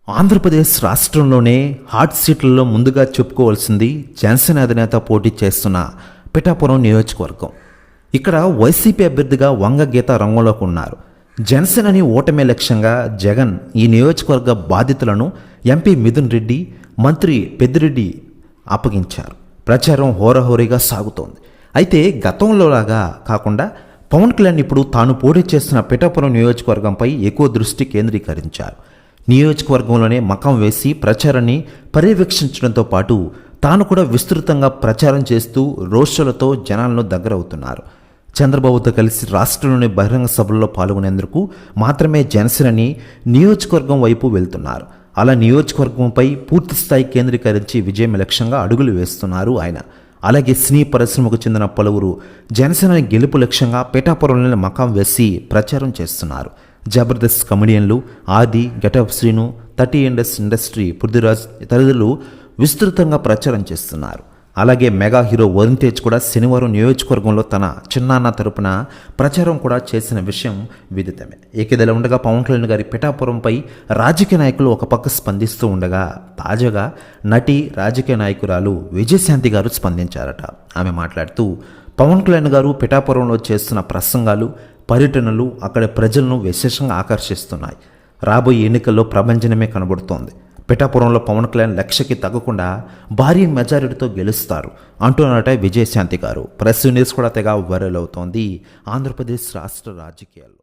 ఆంధ్రప్రదేశ్ రాష్ట్రంలోనే హాట్ సీట్లలో ముందుగా చెప్పుకోవాల్సింది జనసేన అధినేత పోటీ చేస్తున్న పిఠాపురం నియోజకవర్గం. ఇక్కడ వైసీపీ అభ్యర్థిగా వంగ గీత రంగంలోకి ఉన్నారు. జనసేనని ఓటమే లక్ష్యంగా జగన్ ఈ నియోజకవర్గ బాధితులను ఎంపీ మిథున్ రెడ్డి, మంత్రి పెద్దిరెడ్డి అప్పగించారు. ప్రచారం హోరాహోరీగా సాగుతోంది. అయితే గతంలోలాగా కాకుండా పవన్ కళ్యాణ్ ఇప్పుడు తాను పోటీ చేస్తున్న పిఠాపురం నియోజకవర్గంపై ఎక్కువ దృష్టి కేంద్రీకరించారు. నియోజకవర్గంలోనే మకం వేసి ప్రచారాన్ని పర్యవేక్షించడంతో పాటు తాను కూడా విస్తృతంగా ప్రచారం చేస్తూ రోడ్ షోలతో జనాలను దగ్గరవుతున్నారు. చంద్రబాబుతో కలిసి రాష్ట్రంలోని బహిరంగ సభల్లో పాల్గొనేందుకు మాత్రమే జనసేనని నియోజకవర్గం వైపు వెళ్తున్నారు. అలా నియోజకవర్గంపై పూర్తిస్థాయి కేంద్రీకరించి విజయం లక్ష్యంగా అడుగులు వేస్తున్నారు ఆయన. అలాగే సినీ పరిశ్రమకు చెందిన పలువురు జనసేన గెలుపు లక్ష్యంగా పిఠాపురంలోని మకాం వేసి ప్రచారం చేస్తున్నారు. జబర్దస్త్ కమెడియన్లు ఆది, గెటప్ శ్రీను, 30 ఇండస్ట్రీ పృథ్వీరాజ్ తదితరులు విస్తృతంగా ప్రచారం చేస్తున్నారు. అలాగే మెగా హీరో వరుణ్ తేజ్ కూడా శనివారం నియోజకవర్గంలో తన చిన్నాన్న తరపున ప్రచారం కూడా చేసిన విషయం విదితమే. ఏకేదలా ఉండగా పవన్ కళ్యాణ్ గారి పిఠాపురంపై రాజకీయ నాయకులు ఒక పక్క స్పందిస్తూ ఉండగా తాజాగా నటి రాజకీయ నాయకురాలు విజయశాంతి గారు స్పందించారట. ఆమె మాట్లాడుతూ పవన్ కళ్యాణ్ గారు పిఠాపురంలో చేస్తున్న ప్రసంగాలు, పర్యటనలు అక్కడ ప్రజలను విశేషంగా ఆకర్షిస్తున్నాయి. రాబోయే ఎన్నికల్లో ప్రభంజనమే కనబడుతోంది. పిఠాపురంలో పవన్ కళ్యాణ్ లక్ష్యకి తగ్గకుండా భారీ మెజారిటీతో గెలుస్తారు అంటున్నారట విజయశాంతి గారు. ప్రెస్ న్యూస్ కూడా తెగ వైరల్ అవుతోంది ఆంధ్రప్రదేశ్ రాష్ట్ర రాజకీయాల్లో.